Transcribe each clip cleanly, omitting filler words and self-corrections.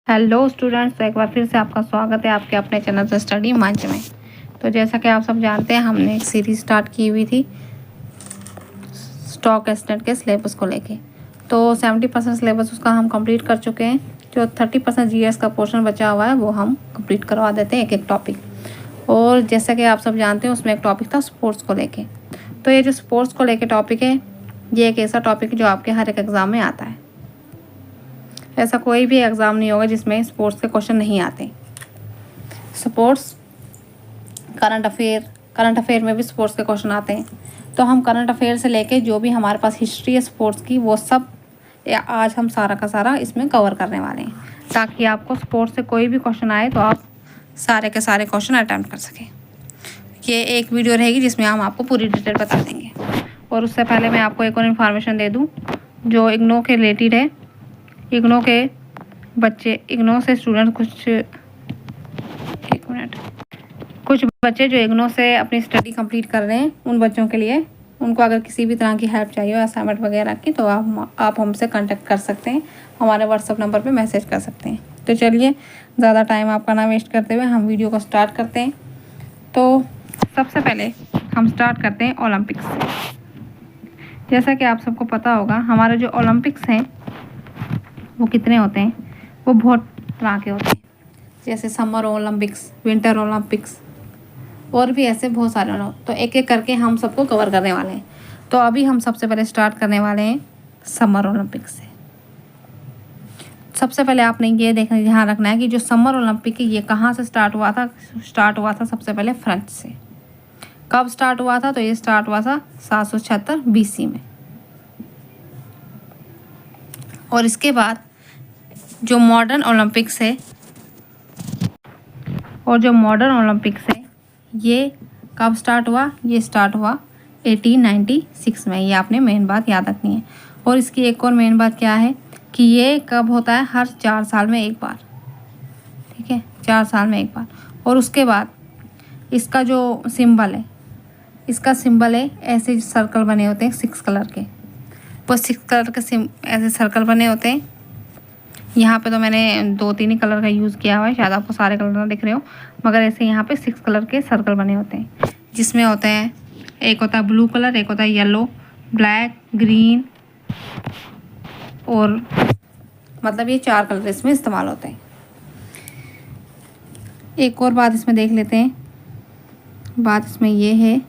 Hello students, तो एक बार फिर से आपका स्वागत है आपके अपने चैनल से स्टडी मंच में। तो जैसा कि आप सब जानते हैं, हमने एक सीरीज स्टार्ट की हुई थी स्टॉक एक्सटेंट के सिलेबस को लेके। तो 70% सिलेबस उसका हम कंप्लीट कर चुके हैं। जो 30% जीएस का पोर्शन बचा हुआ है वो हम कंप्लीट करवा देते हैं एक एक टॉपिक। और जैसा कि आप सब जानते हैं, उसमें एक टॉपिक था स्पोर्ट्स को लेके। तो ये जो स्पोर्ट्स को लेके टॉपिक है, ये एक ऐसा टॉपिक है जो आपके हर एक एग्ज़ाम में आता है। ऐसा कोई भी एग्ज़ाम नहीं होगा जिसमें स्पोर्ट्स के क्वेश्चन नहीं आते। स्पोर्ट्स करंट अफेयर में भी स्पोर्ट्स के क्वेश्चन आते हैं। तो हम करंट अफेयर से लेके जो भी हमारे पास हिस्ट्री है स्पोर्ट्स की, वो सब आज हम सारा का सारा इसमें कवर करने वाले हैं, ताकि आपको स्पोर्ट्स से कोई भी क्वेश्चन आए तो आप सारे के सारे क्वेश्चन अटैम्प्ट कर सकें। ये एक वीडियो रहेगी जिसमें हम आपको पूरी डिटेल बता देंगे। और उससे पहले मैं आपको एक और इन्फॉर्मेशन दे दूँ जो इग्नो के रिलेटेड है। इग्नो से स्टूडेंट कुछ बच्चे जो इग्नो से अपनी स्टडी कंप्लीट कर रहे हैं, उन बच्चों के लिए उनको अगर किसी भी तरह की हेल्प चाहिए हो असाइनमेंट वगैरह की, तो आप हमसे कांटेक्ट कर सकते हैं, हमारे व्हाट्सएप नंबर पे मैसेज कर सकते हैं। तो चलिए, ज़्यादा टाइम आपका ना वेस्ट करते हुए हम वीडियो को स्टार्ट करते हैं। तो सबसे पहले हम स्टार्ट करते हैं ओलंपिक्स से। जैसा कि आप सबको पता होगा, हमारे जो ओलंपिक्स हैं वो कितने होते हैं, वो बहुत तरह के होते हैं। जैसे समर ओलंपिक्स, विंटर ओलंपिक्स और भी ऐसे बहुत सारे तो एक एक करके हम सबको कवर करने वाले हैं। तो अभी हम सबसे पहले स्टार्ट करने वाले हैं समर ओलंपिक्स से। सबसे पहले आपने ये ध्यान रखना है कि जो समर ओलंपिक है ये कहाँ से स्टार्ट हुआ था सबसे पहले फ्रांस से। कब स्टार्ट हुआ था? तो ये स्टार्ट हुआ था 776 BC में। और इसके बाद जो मॉडर्न ओलंपिक्स है ये कब स्टार्ट हुआ? ये स्टार्ट हुआ 1896 में। ये आपने मेन बात याद रखनी है। और इसकी एक और मेन बात क्या है कि ये कब होता है? हर 4 साल में एक बार। ठीक है, 4 साल में एक बार। और उसके बाद इसका जो सिंबल है, ऐसे सर्कल बने होते हैं 6 कलर के। वो 6 कलर के ऐसे सर्कल बने होते हैं। यहाँ पे तो मैंने 2-3 ही कलर का यूज़ किया हुआ है, शायद आपको सारे कलर ना दिख रहे हो, मगर ऐसे यहाँ पे 6 कलर के सर्कल बने होते हैं, जिसमें होते हैं, एक होता है ब्लू कलर, एक होता है येलो, ब्लैक, ग्रीन, और मतलब ये 4 कलर इसमें इस्तेमाल होते हैं। एक और बात इसमें देख लेते हैं। बात इसमें ये है,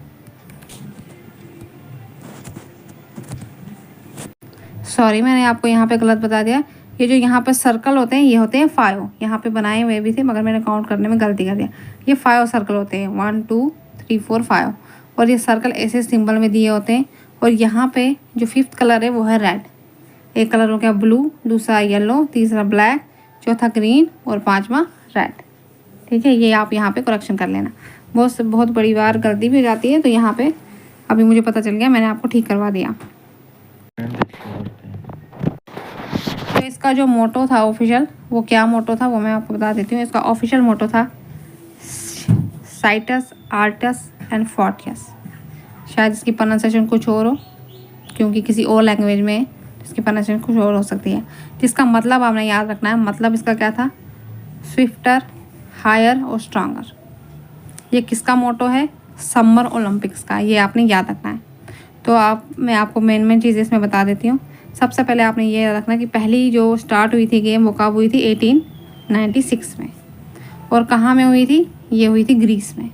सॉरी मैंने आपको यहाँ पे गलत बता दिया। ये जो यहाँ पे सर्कल होते हैं ये होते हैं 5। यहाँ पे बनाए हुए भी थे मगर मैंने काउंट करने में गलती कर दिया। ये 5 सर्कल होते हैं, 1 2 3 4 5। और ये सर्कल ऐसे सिंबल में दिए होते हैं। और यहाँ पे जो 5th कलर है वो है रेड। एक कलर हो गया ब्लू, दूसरा येलो, तीसरा ब्लैक, चौथा ग्रीन और 5वां रेड। ठीक है, ये आप यहाँ पे करेक्शन कर लेना। बहुत बड़ी बार गलती भी हो जाती है, तो यहाँ पे अभी मुझे पता चल गया, मैंने आपको ठीक करवा दिया। तो इसका जो मोटो था ऑफिशियल, वो क्या मोटो था वो मैं आपको बता देती हूँ। इसका ऑफिशियल मोटो था साइटस आर्टस एंड फोर्टियस। शायद इसकी प्रोनाउंसिएशन कुछ और हो, क्योंकि किसी और लैंग्वेज में इसकी प्रोनाउंसिएशन कुछ और हो सकती है। जिसका मतलब आपने याद रखना है। मतलब इसका क्या था? स्विफ्टर, हायर और स्ट्रांगर। ये किसका मोटो है? समर ओलंपिक्स का। ये आपने याद रखना है। तो मैं आपको मेन चीज़ इसमें बता देती हूँ। सबसे पहले आपने ये रखना कि पहली जो स्टार्ट हुई थी गेम वो कब हुई थी? 1896 में। और कहाँ में हुई थी? ये हुई थी ग्रीस में।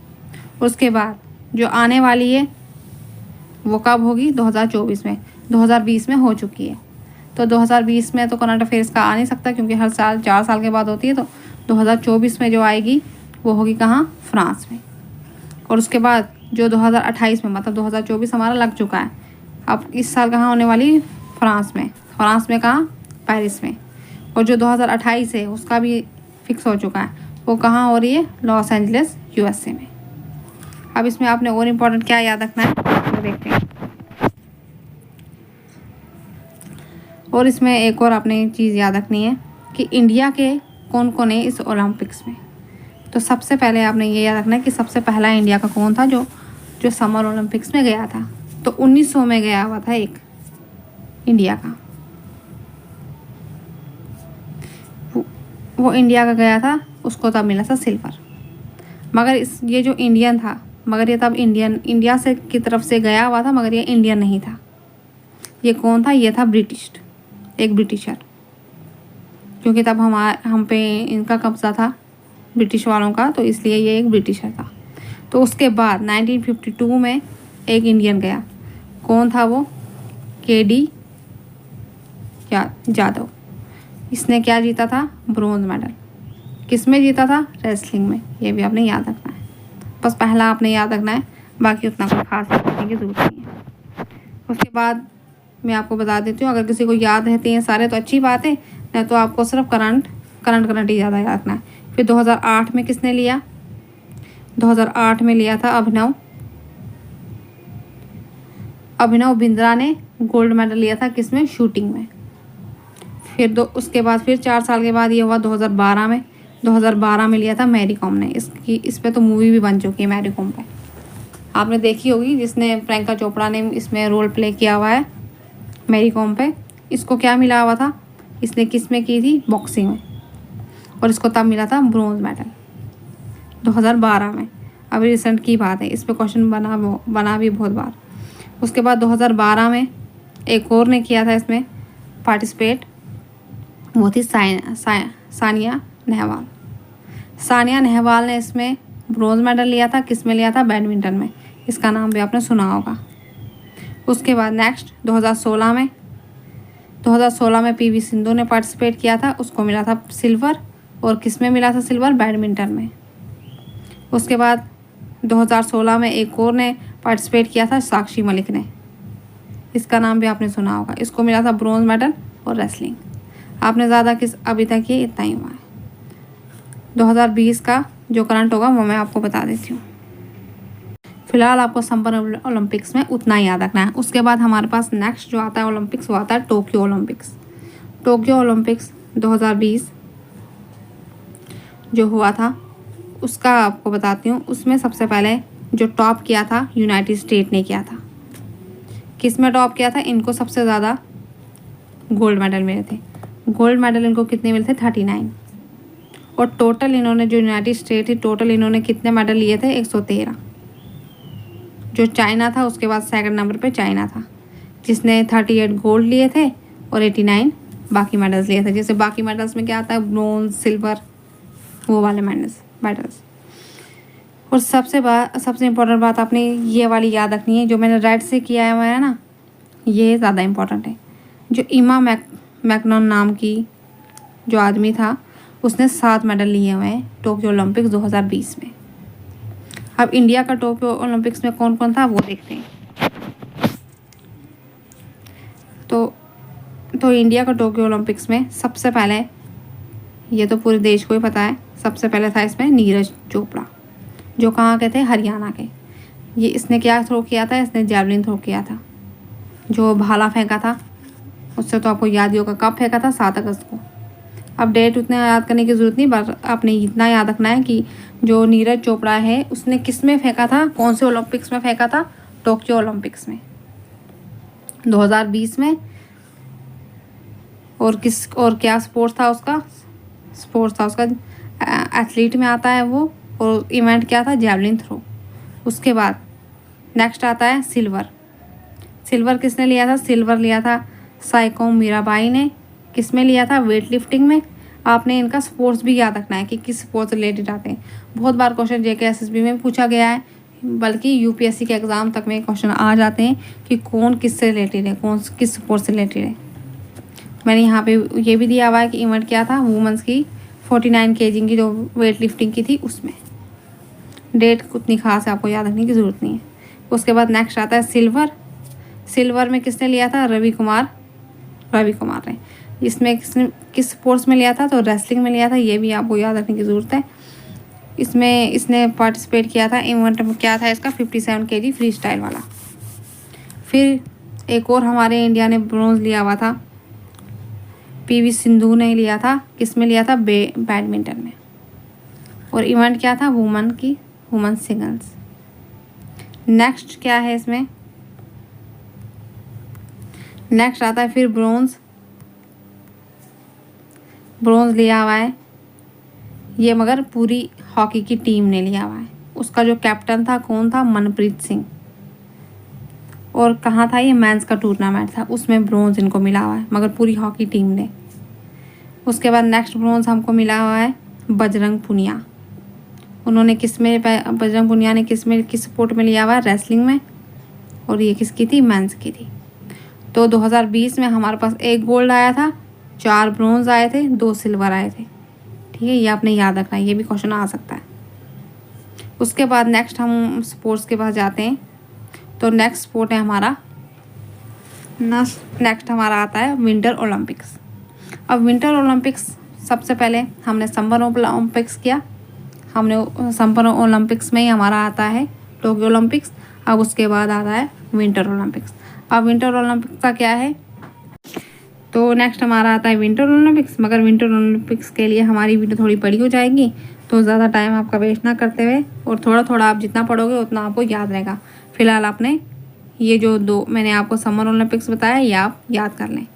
उसके बाद जो आने वाली है वो कब होगी? 2024 में। 2020 में हो चुकी है। तो 2020 में तो करंट अफेयर्स का आ नहीं सकता, क्योंकि हर साल 4 साल के बाद होती है। तो 2024 में जो आएगी वो होगी कहाँ? फ्रांस में। और उसके बाद जो 2028 में, मतलब 2024 हमारा लग चुका है, अब इस साल कहाँ होने वाली? फ्रांस में। फ्रांस में कहाँ? पेरिस में। और जो 2028 है उसका भी फिक्स हो चुका है, वो कहाँ हो रही है? लॉस एंजलिस, USA में। अब इसमें आपने और इम्पोर्टेंट क्या याद रखना है वो देखते हैं। और इसमें एक और आपने चीज़ याद रखनी है कि इंडिया के कौन कौन है इस ओलंपिक्स में। तो सबसे पहले आपने ये याद रखना है कि सबसे पहला इंडिया का कौन था जो समर ओलंपिक्स में गया था। तो 1900 में गया हुआ था एक इंडिया का। वो इंडिया का गया था, उसको तब मिला था सिल्वर। मगर ये जो इंडियन था, मगर ये तब इंडिया से की तरफ से गया हुआ था, मगर ये इंडियन नहीं था। ये कौन था? ये था ब्रिटिश, एक ब्रिटिशर, क्योंकि तब हम पे इनका कब्जा था, ब्रिटिश वालों का, तो इसलिए ये एक ब्रिटिशर था। तो उसके बाद 1952 में एक इंडियन गया। कौन था वो? KD जाधव। इसने क्या जीता था? Bronze medal. किस में जीता था? रेसलिंग में। ये भी आपने याद रखना है, बस पहला आपने याद रखना है, बाकी उतना कोई खास रखने की ज़रूरत नहीं है। उसके बाद मैं आपको बता देती हूँ, अगर किसी को याद रहते हैं सारे तो अच्छी बात है, नहीं तो आपको सिर्फ करंट ही ज़्यादा याद रखना है। फिर 2008 में किसने लिया? 2008 में लिया था अभिनव बिंद्रा ने गोल्ड मेडल लिया था। किस में? शूटिंग में। फिर उसके बाद फिर 4 साल के बाद ये हुआ 2012 में। 2012 में लिया था मैरी कॉम ने। इस पे तो मूवी भी बन चुकी है मैरी कॉम पे, आपने देखी होगी, जिसने प्रियंका चोपड़ा ने इसमें रोल प्ले किया हुआ है मैरी कॉम पे। इसको क्या मिला हुआ था? इसने किस में की थी? बॉक्सिंग में, और इसको तब मिला था ब्रोंज मेडल 2012 में। अभी रिसेंट की बात है, इस पे क्वेश्चन बना भी बहुत बार। उसके बाद 2012 में एक और ने किया था इसमें पार्टिसिपेट, वो थी सानिया नेहवाल। सानिया नेहवाल ने इसमें ब्रोंज मेडल लिया था। किस में लिया था? बैडमिंटन में। इसका नाम भी आपने सुना होगा। उसके बाद नेक्स्ट 2016 में PV सिंधु ने पार्टिसिपेट किया था, उसको मिला था सिल्वर। और किस में मिला था सिल्वर? बैडमिंटन में। उसके बाद 2016 में एक और ने पार्टिसिपेट किया था, साक्षी मलिक ने। इसका नाम भी आपने सुना होगा। इसको मिला था ब्रोंज मेडल और रेसलिंग। आपने ज़्यादा किस अभी तक ये इतना ही हुआ है। 2020 का जो करंट होगा वो मैं आपको बता देती हूँ। फिलहाल आपको समर ओलंपिक्स में उतना याद रखना है। उसके बाद हमारे पास नेक्स्ट जो आता है ओलंपिक्स, वो आता है टोक्यो ओलंपिक्स। टोक्यो ओलंपिक्स 2020 जो हुआ था, उसका आपको बताती हूँ। उसमें सबसे पहले जो टॉप किया था यूनाइटेड स्टेट ने किया था। किस में टॉप किया था? इनको सबसे ज़्यादा गोल्ड मेडल मिले थे। गोल्ड मेडल इनको कितने मिले थे? 39। और टोटल इन्होंने, जो यूनाइटेड स्टेट थी, टोटल इन्होंने कितने मेडल लिए थे? 113। जो चाइना था उसके बाद सेकंड नंबर पे चाइना था, जिसने 38 गोल्ड लिए थे और 89 बाकी मेडल्स लिए थे। जैसे बाकी मेडल्स में क्या आता है? ब्रोंज, सिल्वर, वो वाले मेडल्स। और सबसे इम्पोर्टेंट बात आपने ये वाली याद रखनी है, जो मैंने राइट से किया हुआ है ना, ये ज़्यादा इम्पोर्टेंट है। जो इमा मैकनॉन नाम की जो आदमी था, उसने 7 मेडल लिए हुए हैं टोक्यो ओलंपिक्स 2020 में। अब इंडिया का टोक्यो ओलंपिक्स में कौन कौन था वो देखते हैं। तो इंडिया का टोक्यो ओलंपिक्स में सबसे पहले, ये तो पूरे देश को ही पता है, सबसे पहले था इसमें नीरज चोपड़ा, जो कहाँ के थे? हरियाणा के। ये इसने क्या थ्रो किया था? इसने जैवलिन थ्रो किया था, जो भाला फेंका था। उससे तो आपको याद ही होगा, कब फेंका था? 7 अगस्त को। अब डेट उतने याद करने की ज़रूरत नहीं, बस आपने इतना याद रखना है कि जो नीरज चोपड़ा है उसने किस में फेंका था? कौन से ओलंपिक्स में फेंका था? टोक्यो ओलंपिक्स में 2020 में। और क्या स्पोर्ट्स था उसका? एथलीट में आता है वो। और इवेंट क्या था? Javelin throw. उसके बाद नेक्स्ट आता है सिल्वर किसने लिया था? सिल्वर लिया था साइकोम मीराबाई ने। किस में लिया था? वेट लिफ्टिंग में। आपने इनका स्पोर्ट्स भी याद रखना है कि किस स्पोर्ट्स से रिलेटेड आते हैं। बहुत बार क्वेश्चन JK SSB में पूछा गया है, बल्कि UPSC के एग्ज़ाम तक में क्वेश्चन आ जाते हैं कि कौन किससे रिलेटेड है, कौन किस स्पोर्ट्स से रिलेटेड है। मैंने यहाँ पे ये भी दिया हुआ है कि इवेंट क्या था, वुमेंस की 49 kg की जो वेट लिफ्टिंग की थी उसमें। डेट उतनी खास है, आपको याद रखने की ज़रूरत नहीं है। उसके बाद नेक्स्ट आता है सिल्वर में किसने लिया था? रवि कुमार ने। इसमें किस स्पोर्ट्स में लिया था? तो रेसलिंग में लिया था। ये भी आपको याद रखने की ज़रूरत है। इसमें इसने पार्टिसिपेट किया था। इवेंट में क्या था इसका? 57 kg फ्री स्टाइल वाला। फिर एक और हमारे इंडिया ने ब्रोंज लिया हुआ था, PV सिंधु ने लिया था। किस में लिया था? बैडमिंटन में। और इवेंट क्या था? Women singles. नेक्स्ट क्या है इसमें? नेक्स्ट आता है फिर ब्रोंज लिया हुआ है ये मगर पूरी हॉकी की टीम ने लिया हुआ है। उसका जो कैप्टन था कौन था? मनप्रीत सिंह। और कहाँ था? ये मेंस का टूर्नामेंट था, उसमें ब्रोंज इनको मिला हुआ है, मगर पूरी हॉकी टीम ने। उसके बाद नेक्स्ट ब्रोंज हमको मिला हुआ है बजरंग पुनिया। उन्होंने बजरंग पुनिया ने किस स्पोर्ट में लिया हुआ है? रेसलिंग में। और ये किसकी थी? मेंस की थी। तो 2020 में हमारे पास 1 गोल्ड आया था, 4 ब्रोंज आए थे, 2 सिल्वर आए थे। ठीक है, ये आपने याद रखना है, ये भी क्वेश्चन आ सकता है। उसके बाद नेक्स्ट हम स्पोर्ट्स के पास जाते हैं। तो नेक्स्ट स्पोर्ट है हमारा नेक्स्ट हमारा आता है विंटर ओलंपिक्स। अब विंटर ओलंपिक्स सबसे पहले हमने समर ओलंपिक्स किया, हमने समर ओलंपिक्स में ही हमारा आता है टोक्यो ओलंपिक्स। अब उसके बाद आता है विंटर ओलंपिक्स। अब विंटर ओलंपिक्स का क्या है? तो नेक्स्ट हमारा आता है विंटर ओलंपिक्स, मगर विंटर ओलंपिक्स के लिए हमारी वीडियो थोड़ी बड़ी हो जाएगी, तो ज़्यादा टाइम आपका वेस्ट ना करते हुए और थोड़ा थोड़ा आप जितना पढ़ोगे उतना आपको याद रहेगा। फिलहाल आपने ये जो 2 मैंने आपको समर ओलंपिक्स बताया ये आप याद कर लें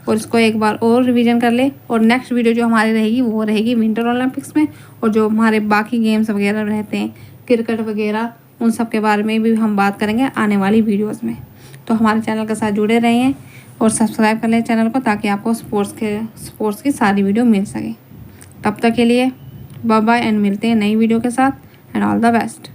और इसको एक बार और रिवीजन कर ले। और नेक्स्ट वीडियो जो हमारी रहेगी वो रहेगी विंटर ओलंपिक्स में, और जो हमारे बाकी गेम्स वगैरह रहते हैं, क्रिकेट वगैरह, उन सब के बारे में भी हम बात करेंगे आने वाली वीडियोज़ में। तो हमारे चैनल के साथ जुड़े रहें और सब्सक्राइब कर लें चैनल को, ताकि आपको स्पोर्ट्स की सारी वीडियो मिल सके। तब तक के लिए बाय बाय एंड मिलते हैं नई वीडियो के साथ, एंड ऑल द बेस्ट।